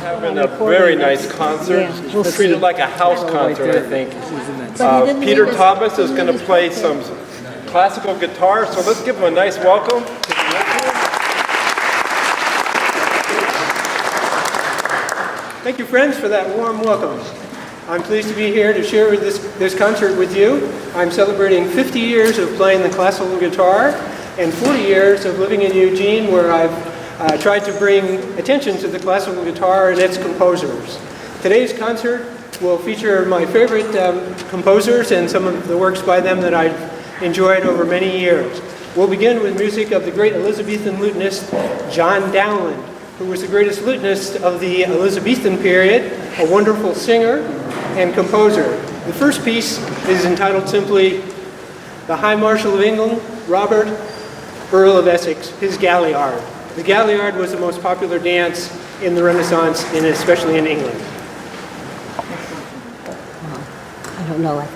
Having a very nice concert. Yeah, we'll Treated see. like a house concert, I think. But he didn't Peter leave us- Thomas is going to play some classical guitar, so let's give him a nice welcome. Thank you, friends, for that warm welcome. I'm pleased to be here to share this concert with you. I'm celebrating 50 years of playing the classical guitar and 40 years of living in Eugene, where I've tried to bring attention to the classical guitar and its composers. Today's concert will feature my favorite composers and some of the works by them that I've enjoyed over many years. We'll begin with music of the great Elizabethan lutenist John Dowland, who was the greatest lutenist of the Elizabethan period, a wonderful singer and composer. The first piece is entitled simply The High Marshal of England, Robert, Earl of Essex, his Galliard. The Galliard was the most popular dance in the Renaissance, and especially in England. I don't know it.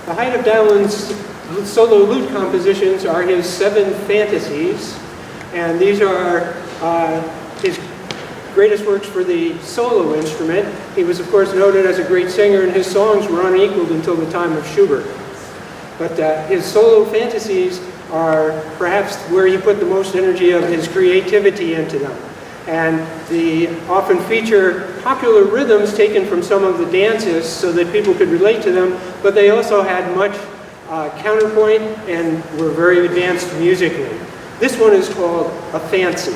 The height of Dowland's solo lute compositions are his 7 fantasies, and these are his greatest works for the solo instrument. He was, of course, noted as a great singer, and his songs were unequaled until the time of Schubert. But his solo fantasies are perhaps where he put the most energy of his creativity into them. And they often feature popular rhythms taken from some of the dances so that people could relate to them, but they also had much counterpoint and were very advanced musically. This one is called A Fancy.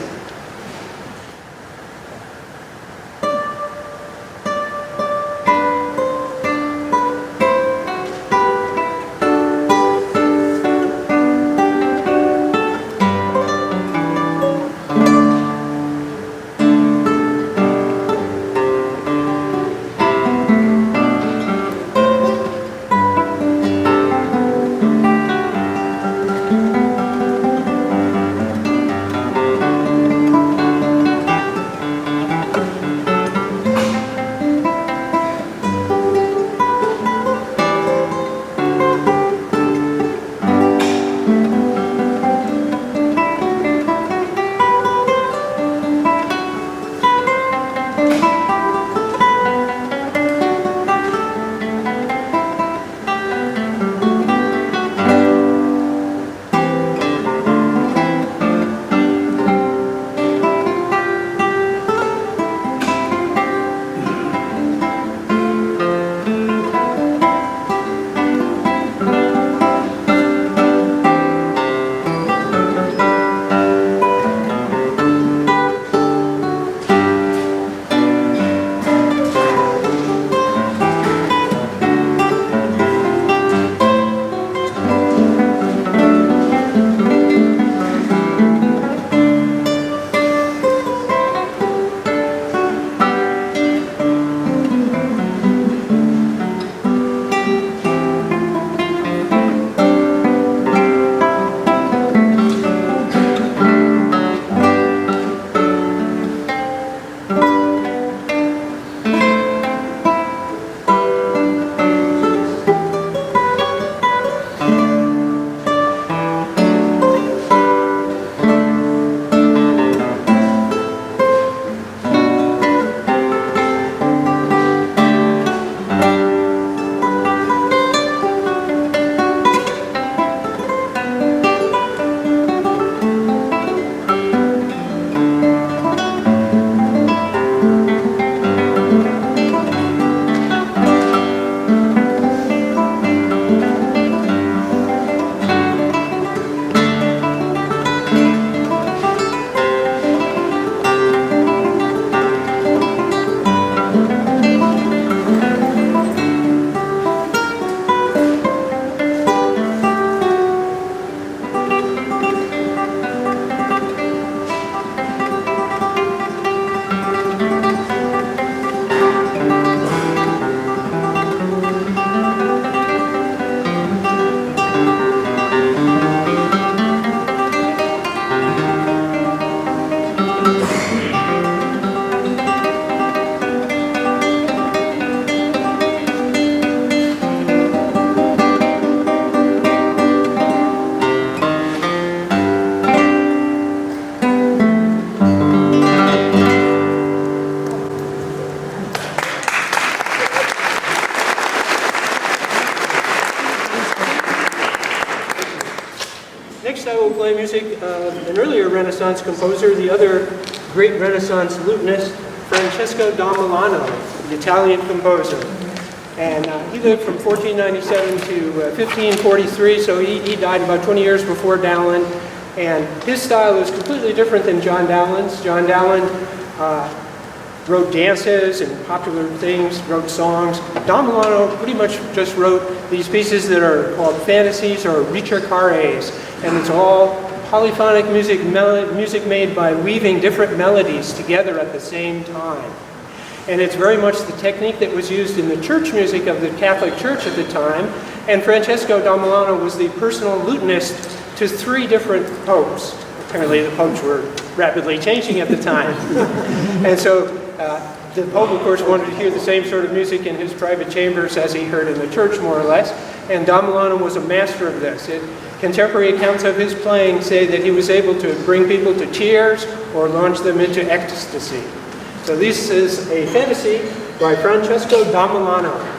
case, I will play music of an earlier Renaissance composer, the other great Renaissance lutenist, Francesco da Milano, the Italian composer. And he lived from 1497 to 1543, so he died about 20 years before Dowland. And his style is completely different than John Dowland's. John Dowland wrote dances and popular things, wrote songs. Da Milano pretty much just wrote these pieces that are called fantasies or ricercares, and it's all polyphonic music, music made by weaving different melodies together at the same time. And it's very much the technique that was used in the church music of the Catholic Church at the time, and Francesco da Milano was the personal lutenist to 3 different popes. Apparently the popes were rapidly changing at the time. And so the Pope, of course, wanted to hear the same sort of music in his private chambers as he heard in the church, more or less. And da Milano was a master of this. Contemporary accounts of his playing say that he was able to bring people to tears or launch them into ecstasy. So this is a fantasy by Francesco da Milano.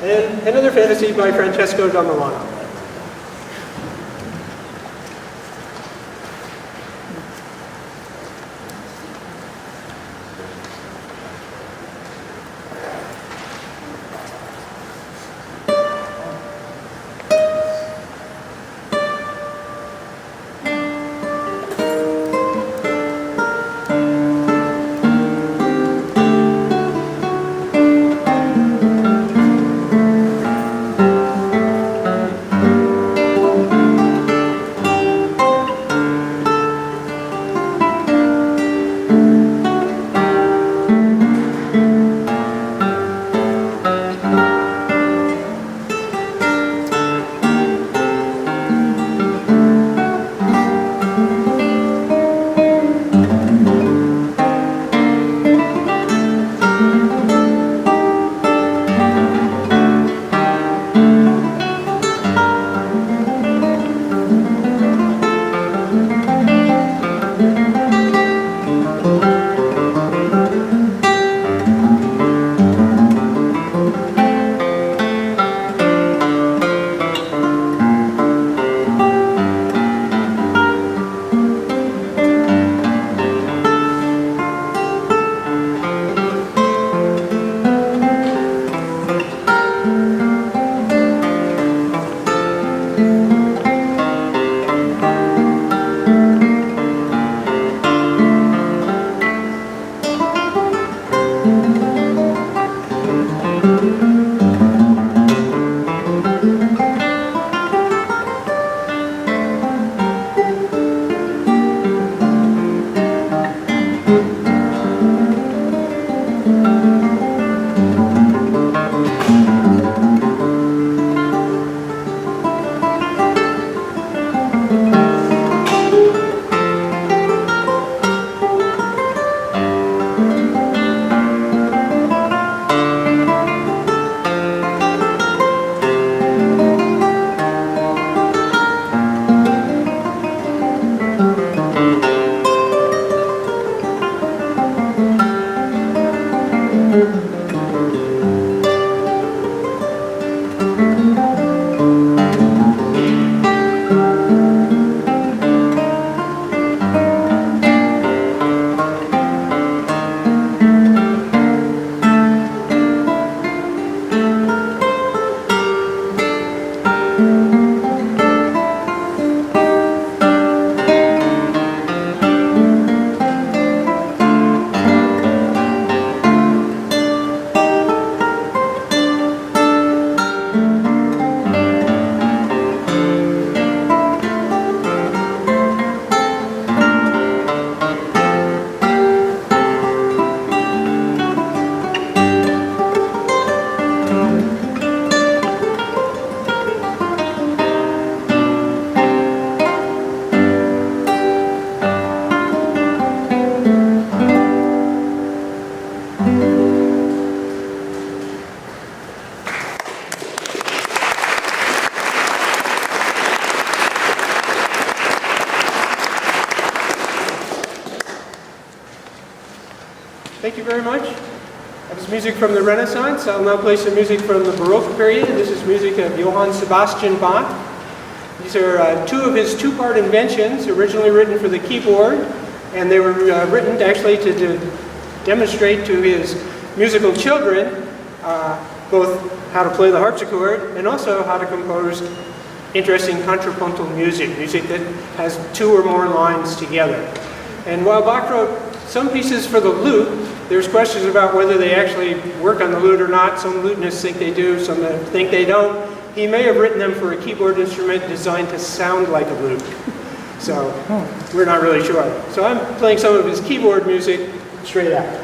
And another fantasy by Francesco da Milano. Thank you very much. That was music from the Renaissance. I'll now play some music from the Baroque period. This is music of Johann Sebastian Bach. These are two of his two-part inventions, originally written for the keyboard, and they were written actually to demonstrate to his musical children both how to play the harpsichord and also how to compose interesting contrapuntal music, music that has two or more lines together. And while Bach wrote some pieces for the lute, there's questions about whether they actually work on the lute or not. Some lutenists think they do, some think they don't. He may have written them for a keyboard instrument designed to sound like a lute. So we're not really sure. So I'm playing some of his keyboard music straight out.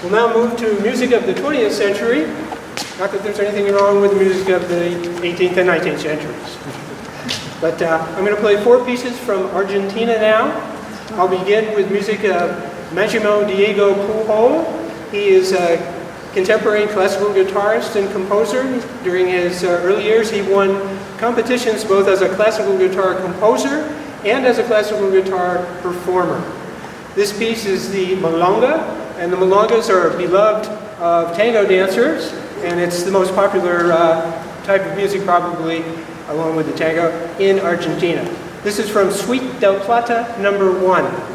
We'll now move to music of the 20th century. Not that there's anything wrong with the music of the 18th and 19th centuries. But I'm going to play 4 pieces from Argentina now. I'll begin with music of Máximo Diego Pujol. He is a contemporary classical guitarist and composer. During his early years, he won competitions both as a classical guitar composer and as a classical guitar performer. This piece is the Milonga, and the Milongas are beloved of tango dancers, and it's the most popular type of music probably, along with the tango, in Argentina. This is from Suite del Plata number 1.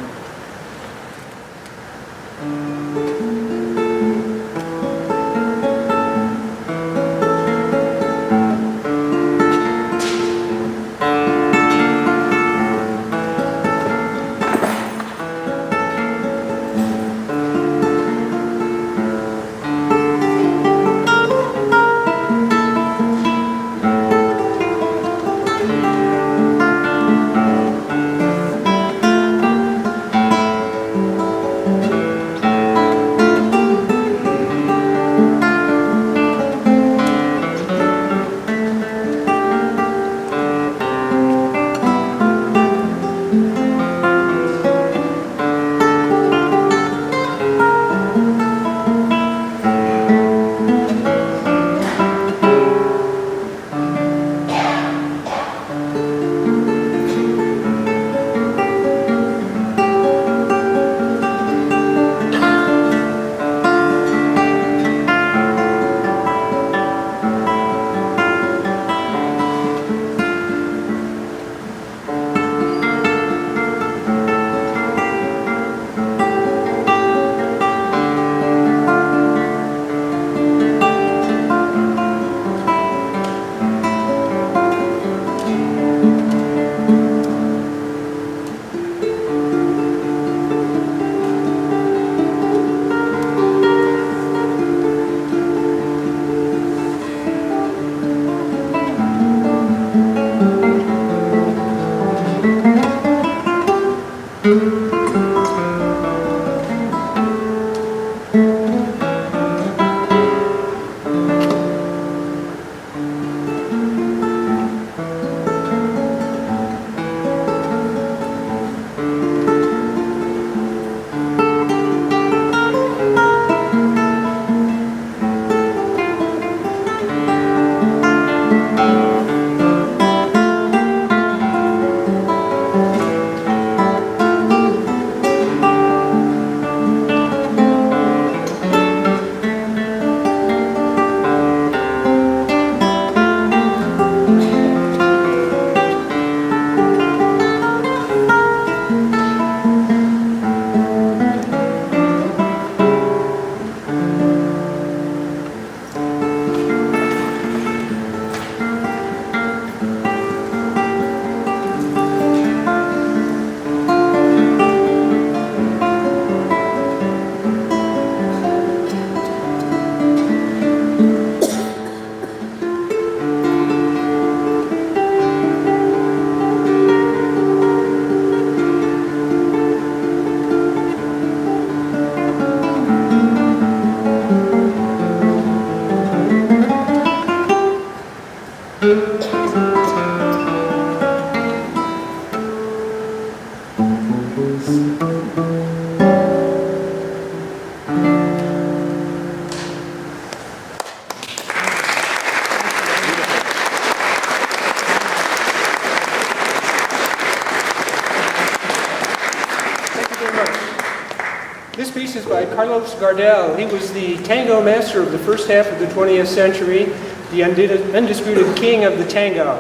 This piece is by Carlos Gardel. He was the tango master of the first half of the 20th century, the undisputed king of the tango.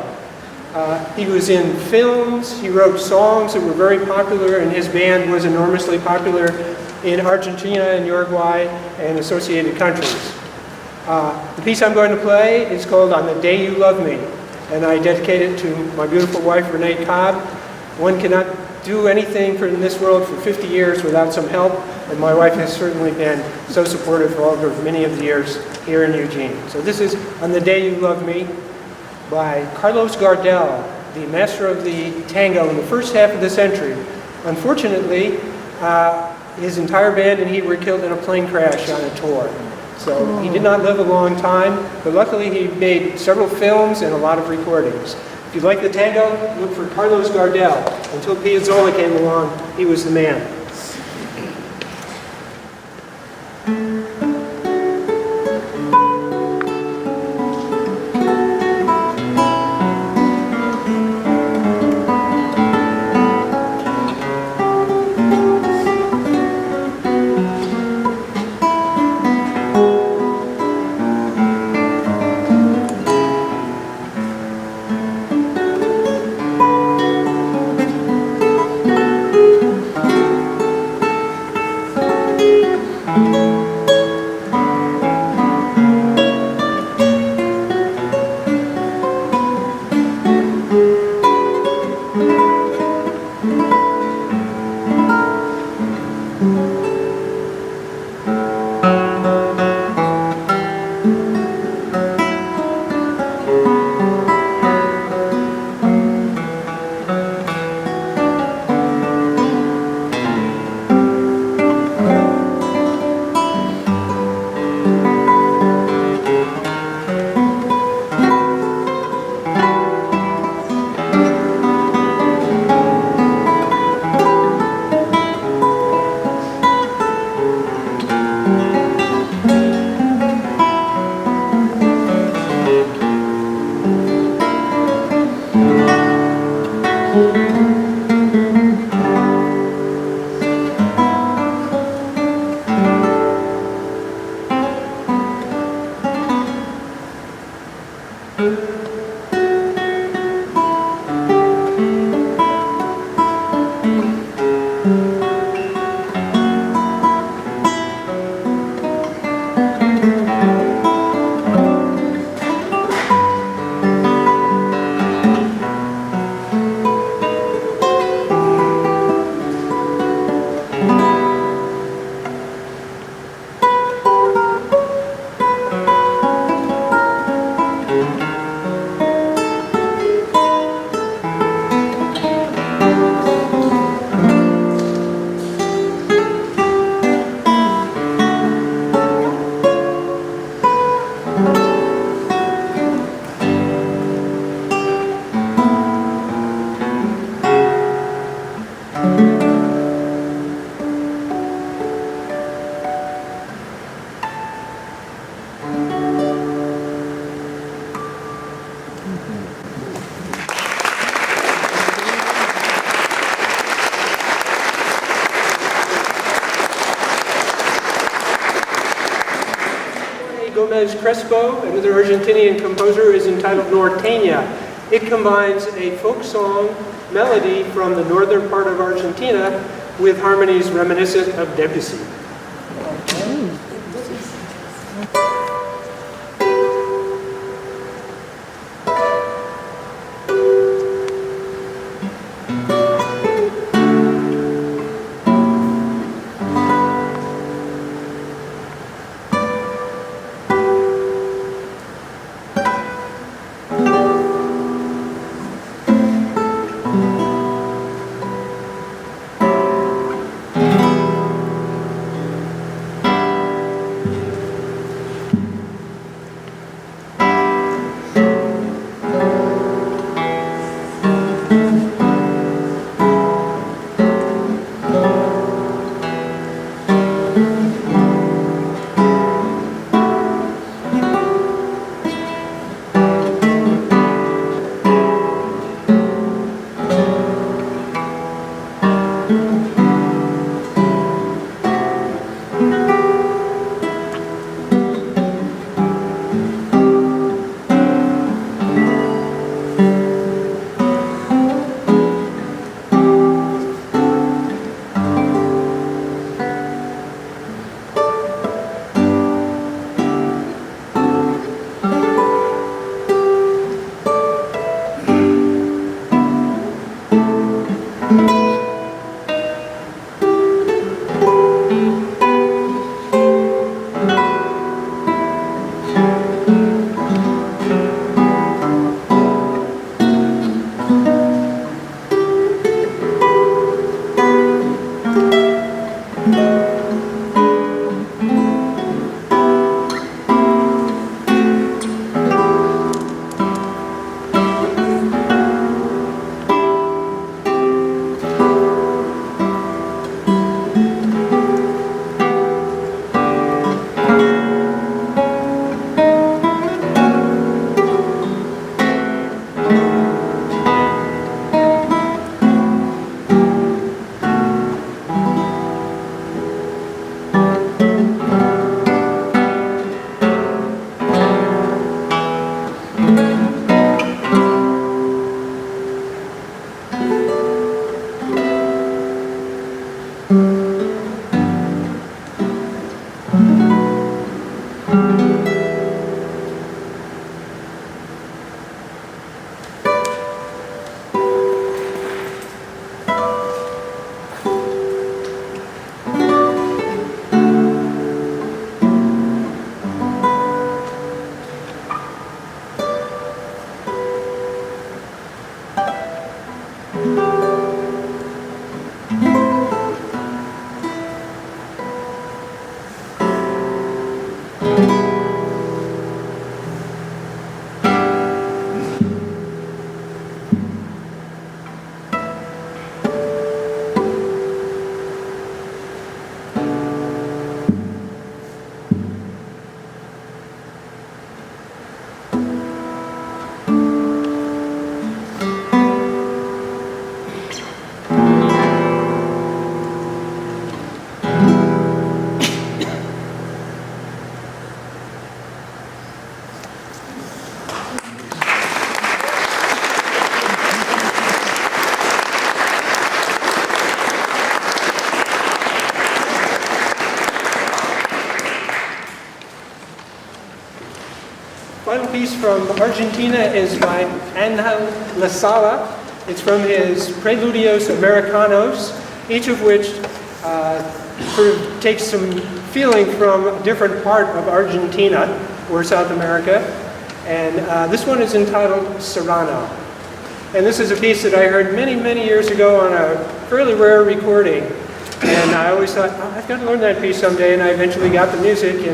He was in films, he wrote songs that were very popular, and his band was enormously popular in Argentina and Uruguay and associated countries. The piece I'm going to play is called On the Day You Love Me, and I dedicate it to my beautiful wife, Renee Cobb. One cannot do anything in this world for 50 years without some help, and my wife has certainly been so supportive for many of the years here in Eugene. So this is On the Day You Love Me by Carlos Gardel, the master of the tango in the first half of the century. Unfortunately, His entire band and he were killed in a plane crash on a tour. So he did not live a long time, but luckily he made several films and a lot of recordings. If you like the tango, look for Carlos Gardel. Until Piazzolla came along, he was the man. Gomez Crespo, another Argentinian composer, is entitled Norteña. It combines a folk song melody from the northern part of Argentina with harmonies reminiscent of Debussy. Final piece from Argentina is by Angel La Sala. It's from his Preludios Americanos, each of which sort of takes some feeling from a different part of Argentina or South America. And this one is entitled Serrano. And this is a piece that I heard many, many years ago on a fairly rare recording. And I always thought, oh, I've got to learn that piece someday, and I eventually got the music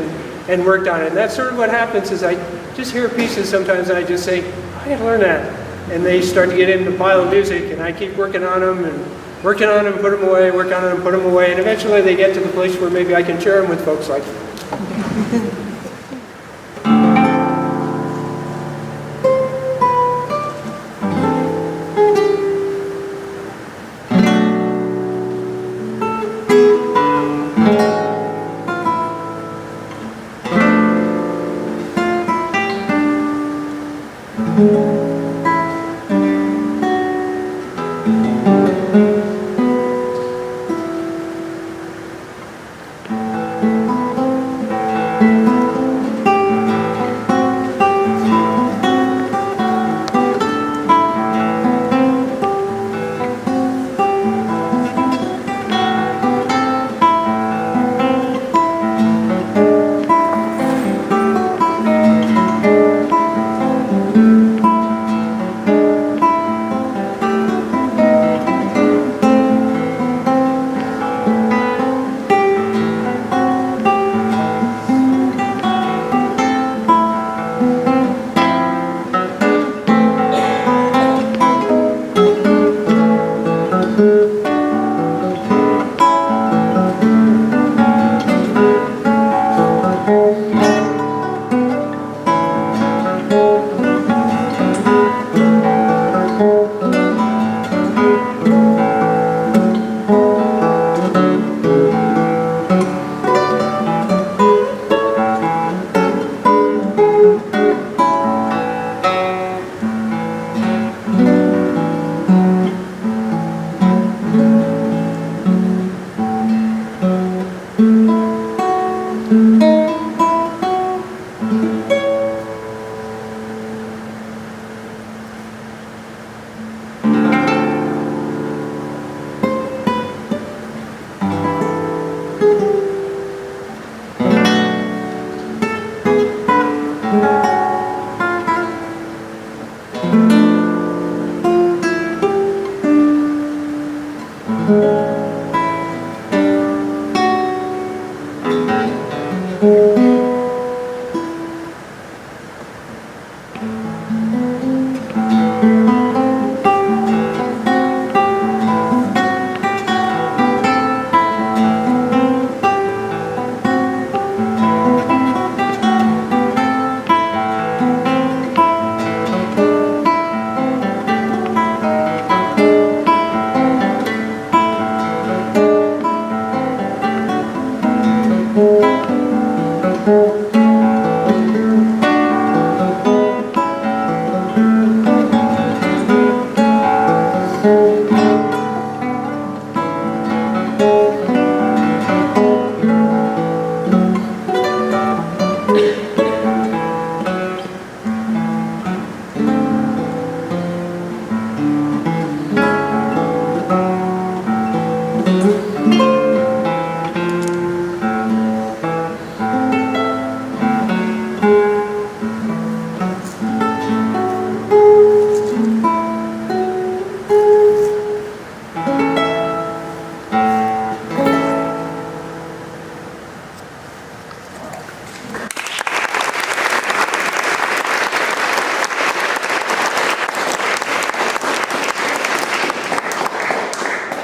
and worked on it. And that's sort of what happens is I just hear pieces sometimes and I just say, I got to learn that. And they start to get into the pile of music, and I keep working on them, put them away, work on them, put them away, and eventually they get to the place where maybe I can share them with folks like you.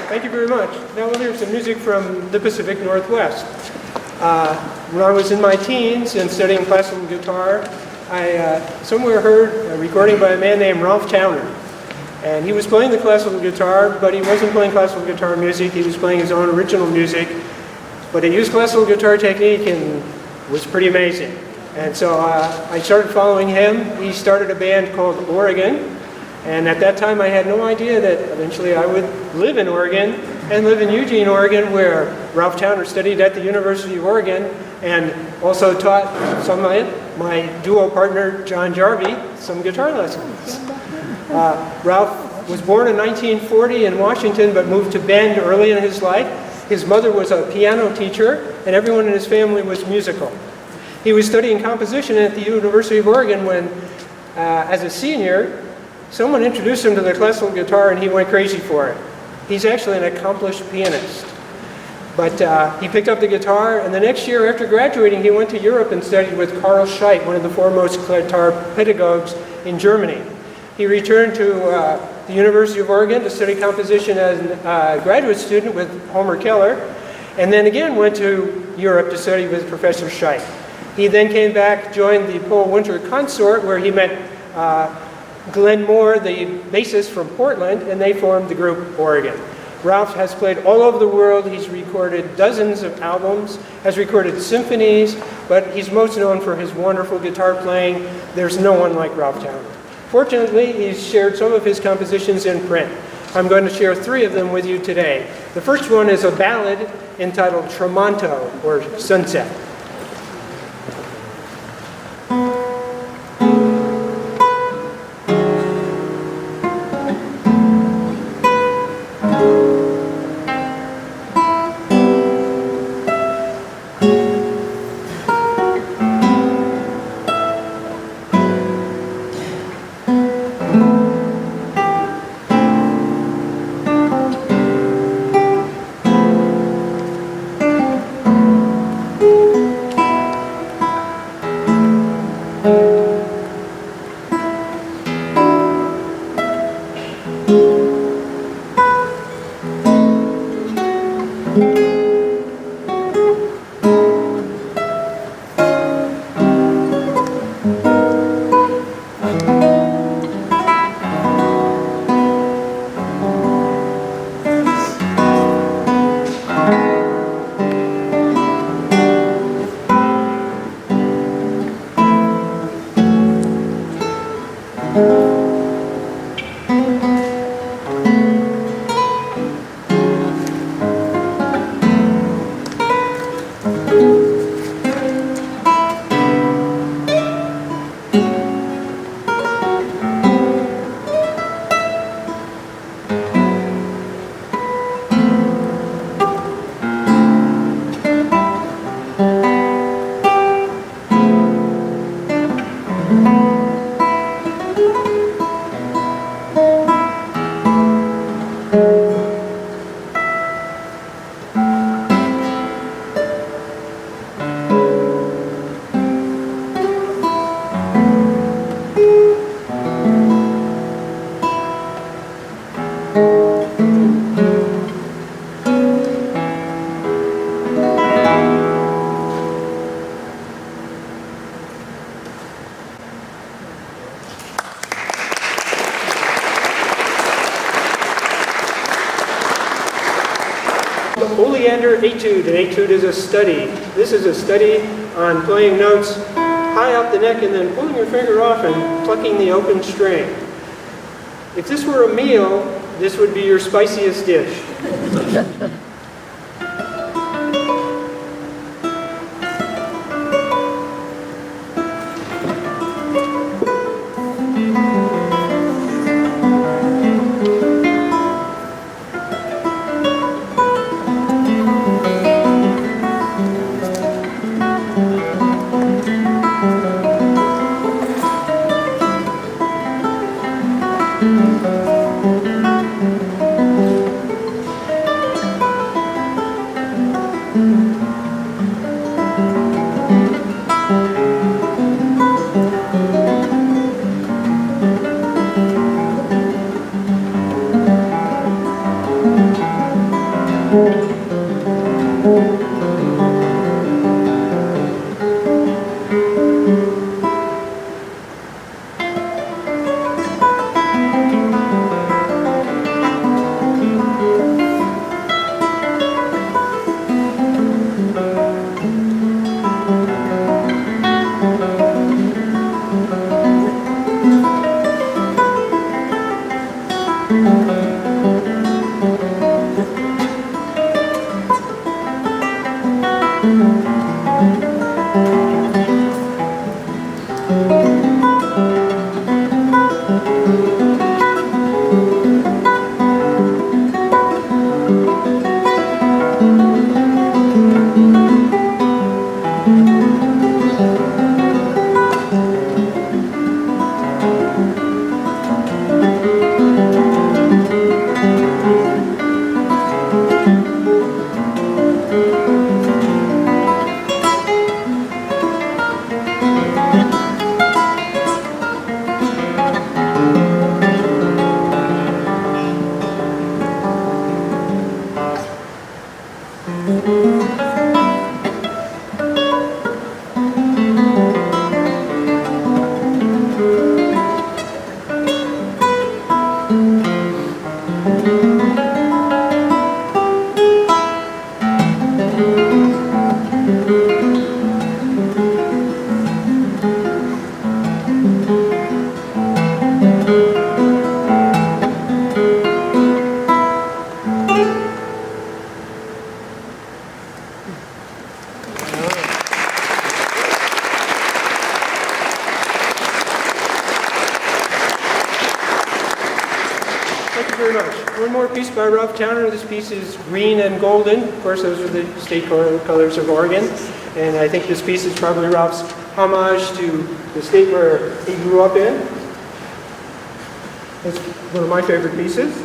Thank you very much. Now we'll hear some music from the Pacific Northwest. When I was in my teens and studying classical guitar, I somewhere heard a recording by a man named Ralph Towner. And he was playing the classical guitar, but he wasn't playing classical guitar music. He was playing his own original music. But he used classical guitar technique and was pretty amazing. And so I started following him. He started a band called Oregon. And at that time, I had no idea that eventually I would live in Oregon and live in Eugene, Oregon, where Ralph Towner studied at the University of Oregon and also taught some my duo partner, John Jarvie, some guitar lessons. Ralph was born in 1940 in Washington, but moved to Bend early in his life. His mother was a piano teacher, and everyone in his family was musical. He was studying composition at the University of Oregon when, as a senior, someone introduced him to the classical guitar and he went crazy for it. He's actually an accomplished pianist. But he picked up the guitar, and the next year after graduating, he went to Europe and studied with Carl Scheidt, one of the foremost guitar pedagogues in Germany. He returned to the University of Oregon to study composition as a graduate student with Homer Keller, and then again went to Europe to study with Professor Scheidt. He then came back, joined the Paul Winter Consort, where he met Glenn Moore, the bassist from Portland, and they formed the group Oregon. Ralph has played all over the world. He's recorded dozens of albums, has recorded symphonies, but he's most known for his wonderful guitar playing. There's no one like Ralph Townley. Fortunately, he's shared some of his compositions in print. I'm going to share 3 of them with you today. The first one is a ballad entitled Tramonto, or Sunset. Oleander Etude. An etude is a study. This is a study on playing notes high up the neck and then pulling your finger off and plucking the open string. If this were a meal, this would be your spiciest dish. very much. One more piece by Ralph Towner. This piece is green and golden. Of course, those are the state colors of Oregon. And I think this piece is probably Ralph's homage to the state where he grew up in. It's one of my favorite pieces.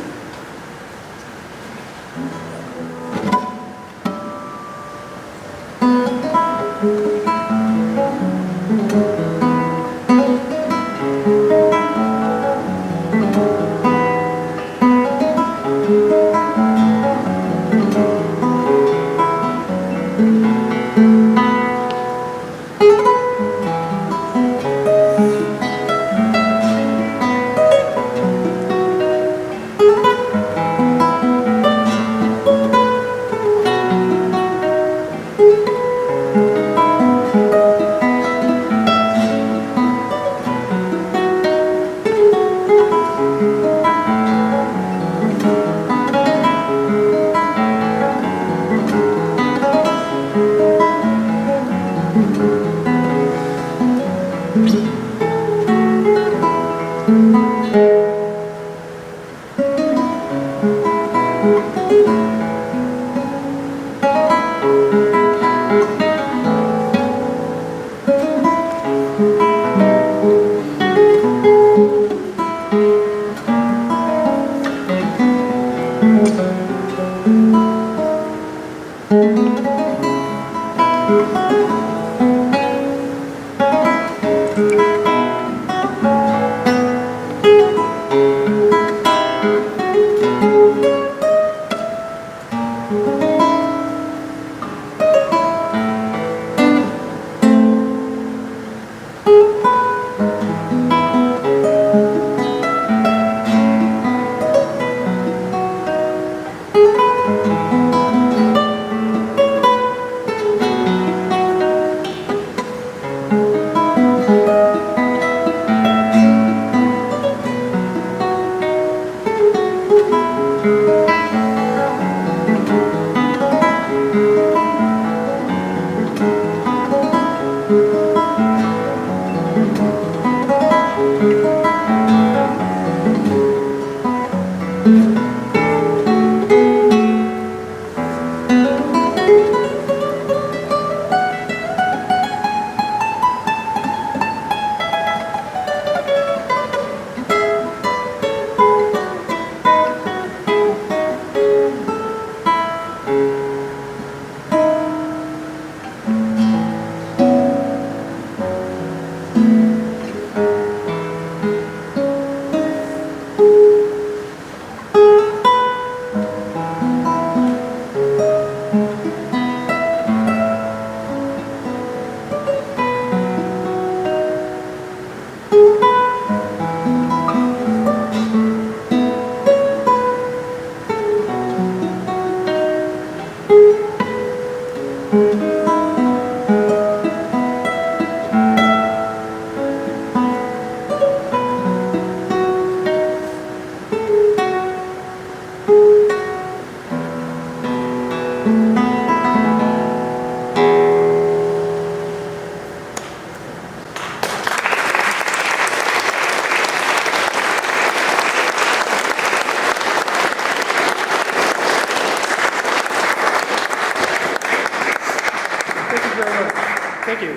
Thank you.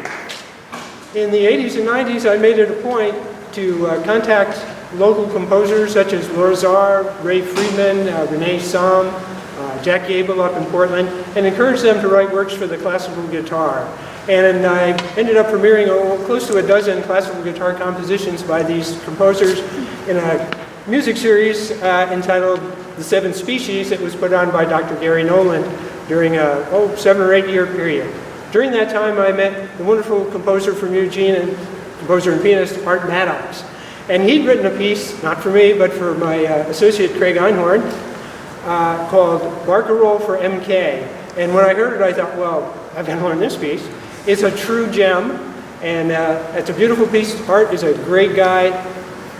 In the 80s and 90s, I made it a point to contact local composers such as Laura Czar, Ray Friedman, Renee Som, Jack Gable up in Portland, and encourage them to write works for the classical guitar. And I ended up premiering close to a dozen classical guitar compositions by these composers in a music series entitled The Seven Species that was put on by Dr. Gary Nolan during a 7 or 8 year period. During that time, I met the wonderful composer from Eugene and composer and pianist Art Maddox. And he'd written a piece, not for me, but for my associate Craig Einhorn, called Barcarolle for MK. And when I heard it, I thought, well, I've got to learn this piece. It's a true gem, and it's a beautiful piece. Art is a great guy,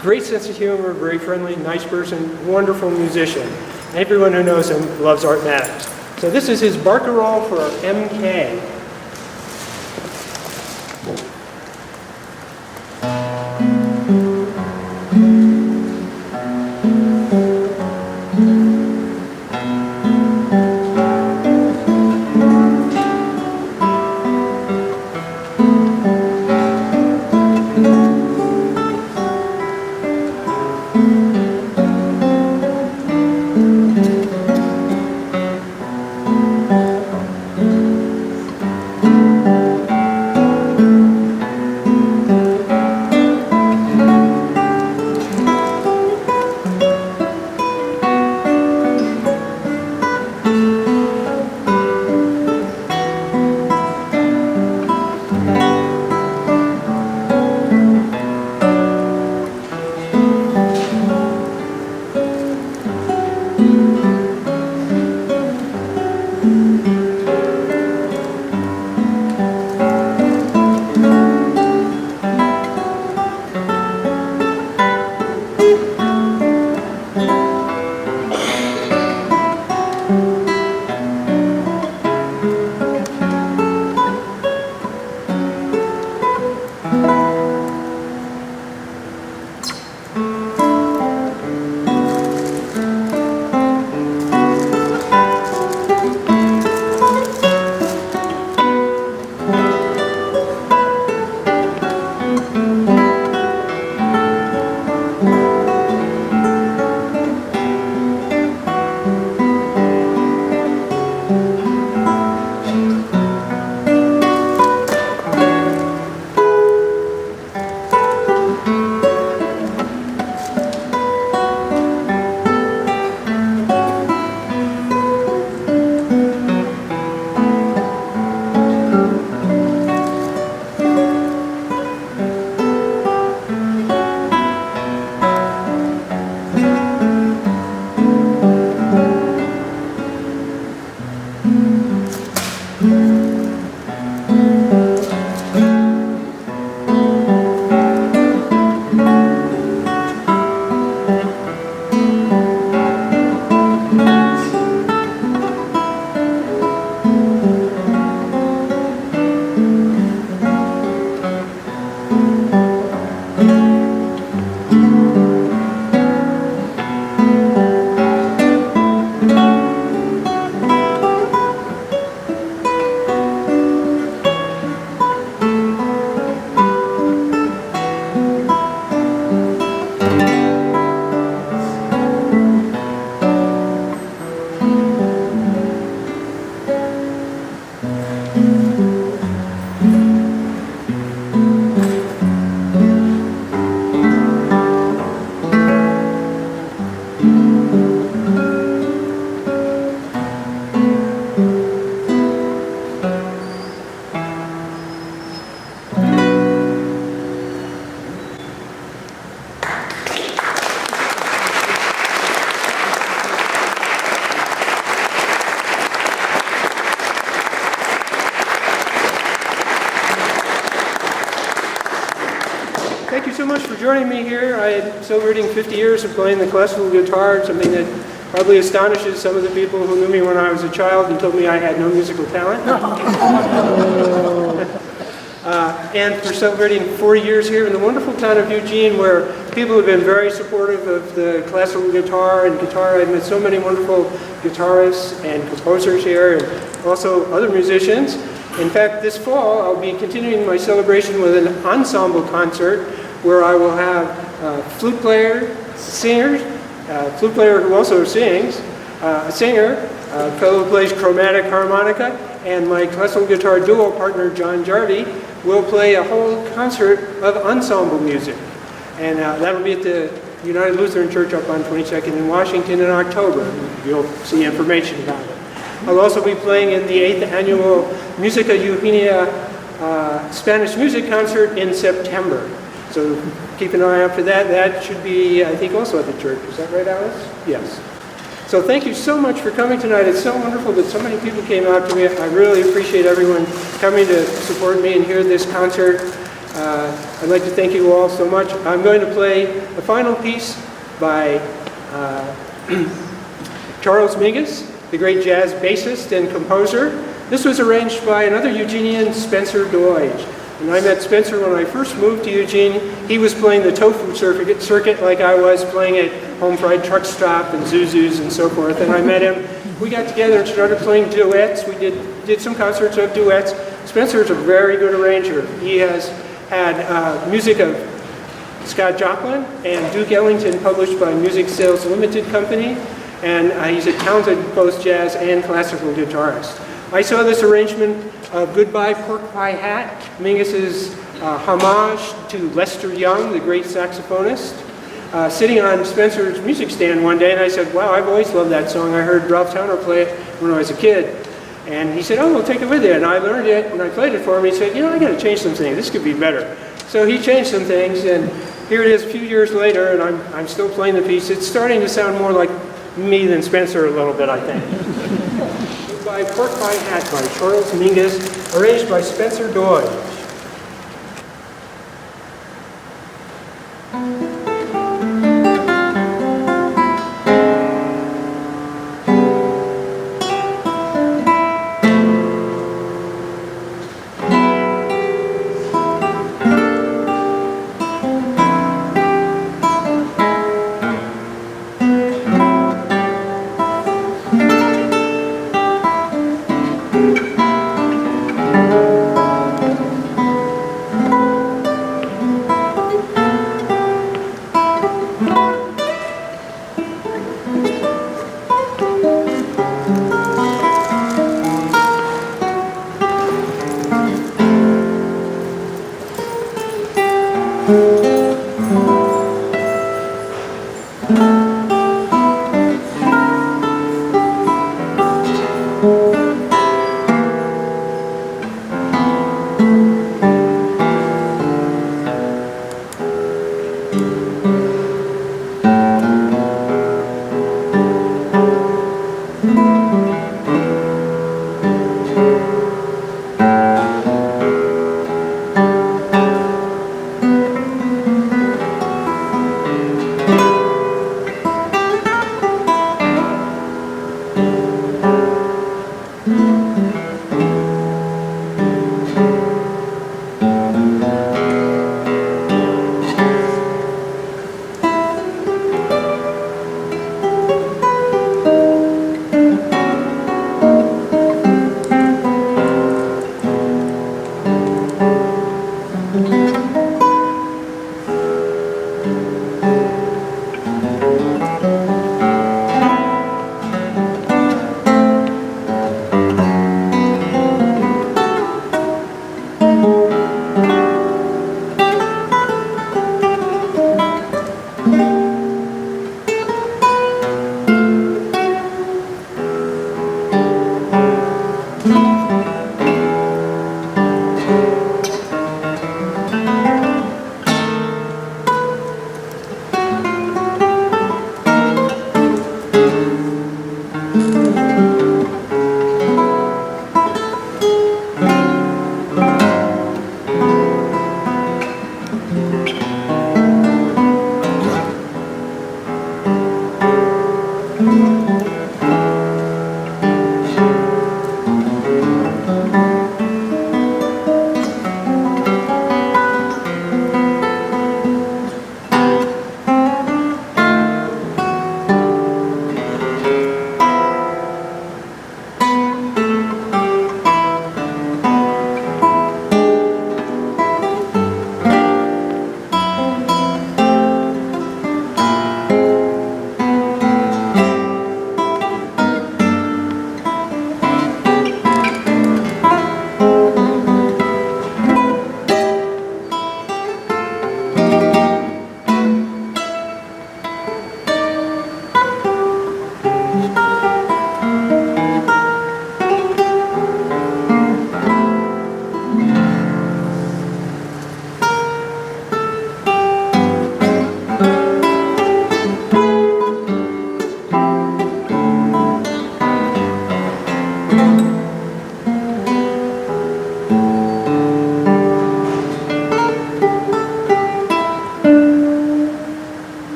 great sense of humor, very friendly, nice person, wonderful musician. And everyone who knows him loves Art Maddox. So this is his Barcarolle for MK. Thank you so much for joining me here. I'm celebrating 50 years of playing the classical guitar, something that probably astonishes some of the people who knew me when I was a child and told me I had no musical talent. And for celebrating 40 years here in the wonderful town of Eugene, where people have been very supportive of the classical guitar and guitar. I've met so many wonderful guitarists and composers here, and also other musicians. In fact, this fall, I'll be continuing my celebration with an ensemble concert where I will have a flute player, singers, flute player who also sings, a singer, a fellow who plays chromatic harmonica, and my classical guitar duo partner, John Jarvie, will play a whole concert of ensemble music. And that'll be at the United Lutheran Church up on 22nd in Washington in October. You'll see information about it. I'll also be playing in the 8th annual Musica Eugenia Spanish music concert in September. So keep an eye out for that. That should be, I think, also at the church. Is that right, Alice? Yes. So thank you so much for coming tonight. It's so wonderful that so many people came out to me. I really appreciate everyone coming to support me and hear this concert. I'd like to thank you all so much. I'm going to play the final piece by Charles Mingus, the great jazz bassist and composer. This was arranged by another Eugenian, Spencer Deutsch. And I met Spencer when I first moved to Eugene. He was playing the tofu circuit like I was, playing at Home Fried Truck Stop and Zuzu's and so forth. And I met him. We got together and started playing duets. We did some concerts of duets. Spencer's a very good arranger. He has had music of Scott Joplin and Duke Ellington published by Music Sales Limited Company. And he's a talented both jazz and classical guitarist. I saw this arrangement of Goodbye Pork Pie Hat, Mingus's homage to Lester Young, the great saxophonist, sitting on Spencer's music stand one day, and I said, wow, I've always loved that song. I heard Ralph Towner play it when I was a kid. And he said, oh, we'll take it with you. And I learned it, and I played it for him. He said, you know, I got to change some things. This could be better. So he changed some things, and here it is a few years later, and I'm still playing the piece. It's starting to sound more like me than Spencer a little bit, I think. By Pork Pie Hat by Charles Mingus, arranged by Spencer Deutsch.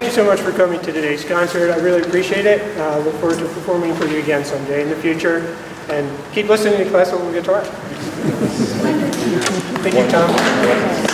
Thank you so much for coming to today's concert. I really appreciate it. Look forward to performing for you again someday in the future. And keep listening to classical guitar. Thank you, Tom.